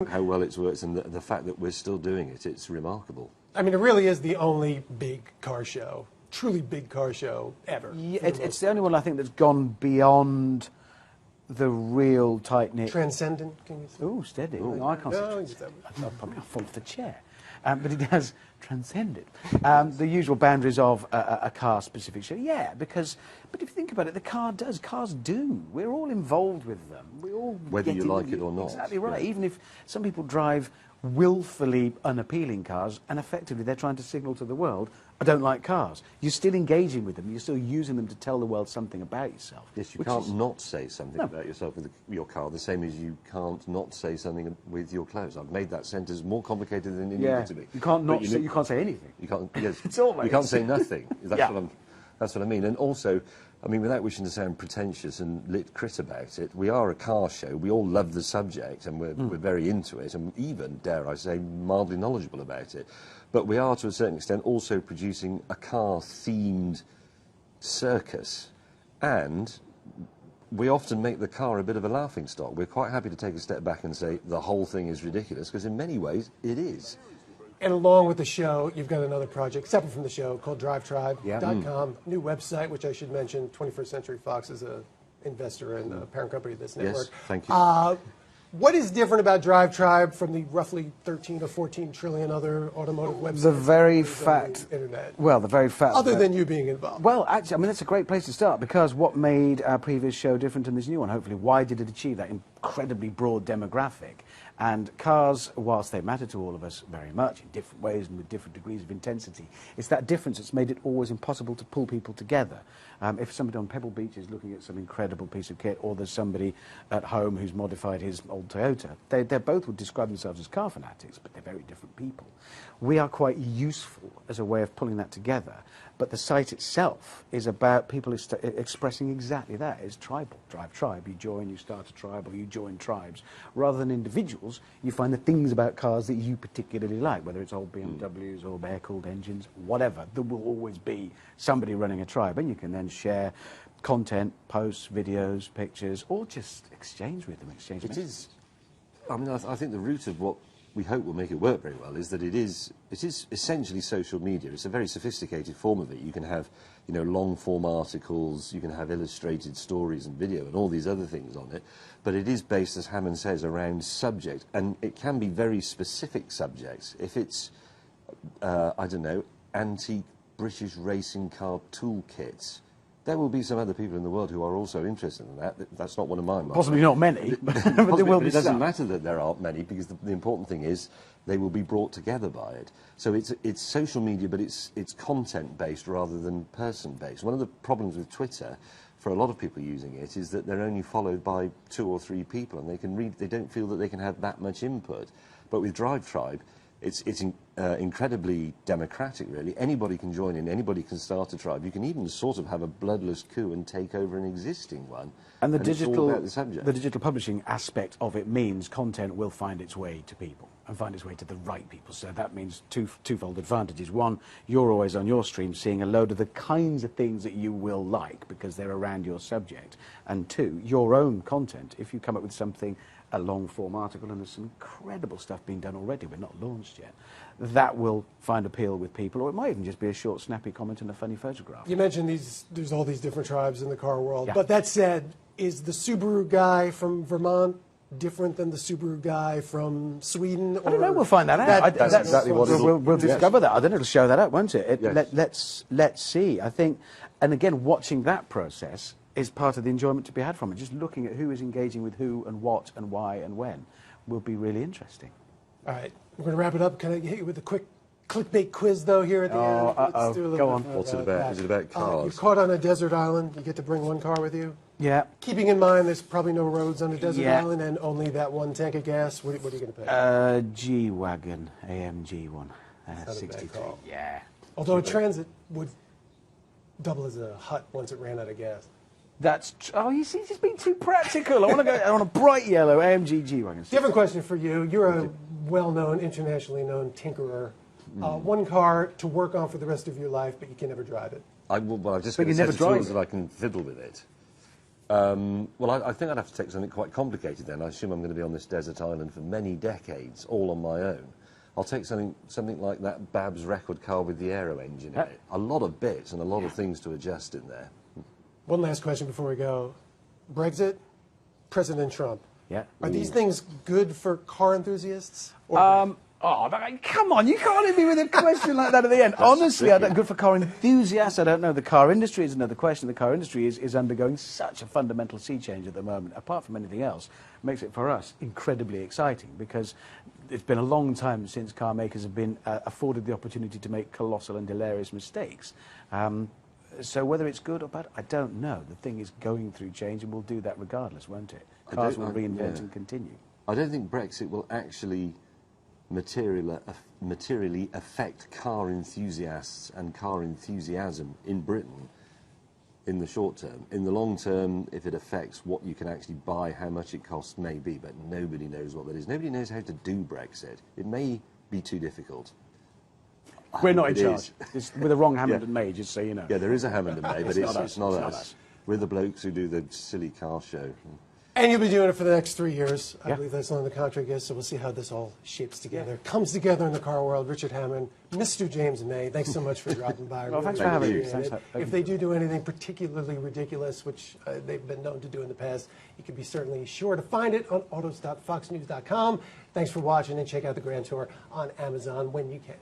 How well it's worked and the fact that we're still doing it, it's remarkable. I mean, it really is the only big car show, truly big car show ever. Yeah, it's the only one I think that's gone beyond the real tight-knit... Transcendent, can you say? Ooh, steady. Ooh. No, I can't No, say I'll probably fall off the chair. But it has transcended the usual boundaries of a car-specific show. Yeah, because... But if you think about it, cars do. We're all involved with them. We all Whether you like it or not. Exactly right. Yeah. Even if some people drive willfully unappealing cars, and effectively they're trying to signal to the world, I don't like cars. You're still engaging with them. You're still using them to tell the world something about yourself. Yes, you can't not say something about yourself with your car, the same as you can't not say something with your clothes. I've made that sentence more complicated than it needed to be. You can't not say, you can't say anything. You can't, yes, It's all you can't say nothing. Yeah. That's what I mean. And also, I mean, without wishing to sound pretentious and lit crit about it, we are a car show. We all love the subject and we're very into it and even, dare I say, mildly knowledgeable about it. But we are, to a certain extent, also producing a car-themed circus. And we often make the car a bit of a laughingstock. We're quite happy to take a step back and say the whole thing is ridiculous, because in many ways it is. And along with the show, you've got another project, separate from the show, called DriveTribe.com. New website, which I should mention, 21st Century Fox is an investor and a parent company of this network. Yes, thank you. What is different about DriveTribe from the roughly 13 or 14 trillion other automotive websites? The very on fact... the internet. Well, the very fact... Other than you being involved. Well, actually, I mean, that's a great place to start, because what made our previous show different than this new one, hopefully, why did it achieve that incredibly broad demographic? And cars, whilst they matter to all of us very much, in different ways and with different degrees of intensity, it's that difference that's made it always impossible to pull people together. If somebody on Pebble Beach is looking at some incredible piece of kit, or there's somebody at home who's modified his old Toyota, they both would describe themselves as car fanatics, but they're very different people. We are quite useful as a way of pulling that together, but the site itself is about people expressing exactly that. It's tribal. Drive Tribe. You join, you start a tribe, or you join tribes. Rather than individuals, you find the things about cars that you particularly like, whether it's old BMWs or air-cooled engines, whatever. There will always be somebody running a tribe, and you can then share content, posts, videos, pictures, or just exchange with them, exchange messages. I mean, I think the root of what we hope will make it work very well is that it is essentially social media. It's a very sophisticated form of it. You can have, you know, long-form articles, you can have illustrated stories and video and all these other things on it, but it is based, as Hammond says, around subject, and it can be very specific subjects. If it's, I don't know, antique British racing car toolkits, there will be some other people in the world who are also interested in that. That's not one of mine. Possibly not many, but there will be it doesn't some. matter that there aren't many, because the important thing is they will be brought together by it. So it's social media, but it's content-based rather than person-based. One of the problems with Twitter, for a lot of people using it, is that they're only followed by 2 or 3 people, and they don't feel that they can have that much input. But with DriveTribe, it's incredibly democratic, really. Anybody can join in, anybody can start a tribe. You can even sort of have a bloodless coup and take over an existing one. And the it's all about the subject. The digital publishing aspect of it means content will find its way to people and find its way to the right people. So that means twofold advantages. One, you're always on your stream seeing a load of the kinds of things that you will like because they're around your subject. And two, your own content. If you come up with something, a long-form article, and there's some incredible stuff being done already, we're not launched yet, that will find appeal with people, or it might even just be a short, snappy comment and a funny photograph. You mentioned there's all these different tribes in the car world, Yeah. but that said, is the Subaru guy from Vermont different than the Subaru guy from Sweden? I don't know, we'll find that out. That's exactly what it'll... We'll discover that. I don't know, it'll show that out, won't it? Yes. Let's see. I think, and again, watching that process is part of the enjoyment to be had from it. Just looking at who is engaging with who and what and why and when will be really interesting. All right, we're going to wrap it up. Can I hit you with a quick clickbait quiz, though, here at the end? Let's do a little go on. bit What's it about? Is it about cars? You're caught on a desert island. You get to bring one car with you. Yeah. Keeping in mind there's probably no roads on a desert Yeah. island and only that one tank of gas. What are you going to pay? G-Wagon, AMG one, Not a bad 62. call. Yeah. Although a Transit would double as a hut once it ran out of gas. Oh, you see, he's being too practical. I want to go on a bright yellow AMG G-Wagon. Different question for you. You're a well-known, internationally known tinkerer. One car to work on for the rest of your life, but you can never drive it. I've just But got a you set never of drive tools it. that I can fiddle with it. Well, I think I'd have to take something quite complicated then. I assume I'm going to be on this desert island for many decades, all on my own. I'll take something like that Babs record car with the aero engine in it. A lot of bits and a lot of things to adjust in there. One last question before we go. Brexit, President Trump. Yeah. Are these things good for car enthusiasts? Or Come on, you can't hit me with a question like that at the end. Honestly, I don't, good for car enthusiasts. I don't know. The car industry is another question. The car industry is undergoing such a fundamental sea change at the moment, apart from anything else, makes it for us incredibly exciting because it's been a long time since car makers have been afforded the opportunity to make colossal and hilarious mistakes. So whether it's good or bad, I don't know. The thing is going through change and will do that regardless, won't it? Cars will reinvent and continue. I don't think Brexit will actually materially affect car enthusiasts and car enthusiasm in Britain in the short term. In the long term, if it affects what you can actually buy, how much it costs, maybe, but nobody knows what that is. Nobody knows how to do Brexit. It may be too difficult. We're not in charge. It's with the wrong Hammond and May, just so you know. Yeah, there is a Hammond and May, but it's not not us. us. We're the blokes who do the silly car show. And you'll be doing it for the next 3 years. I believe that's on the contract is, so we'll see how this all shapes together. Comes together in the car world. Richard Hammond, Mr. James May, thanks so much for dropping by. Well, thanks for Thank having you. me. Thanks If they do anything particularly ridiculous, which they've been known to do in the past, you can be certainly sure to find it on autos.foxnews.com. Thanks for watching, and check out the Grand Tour on Amazon when you can.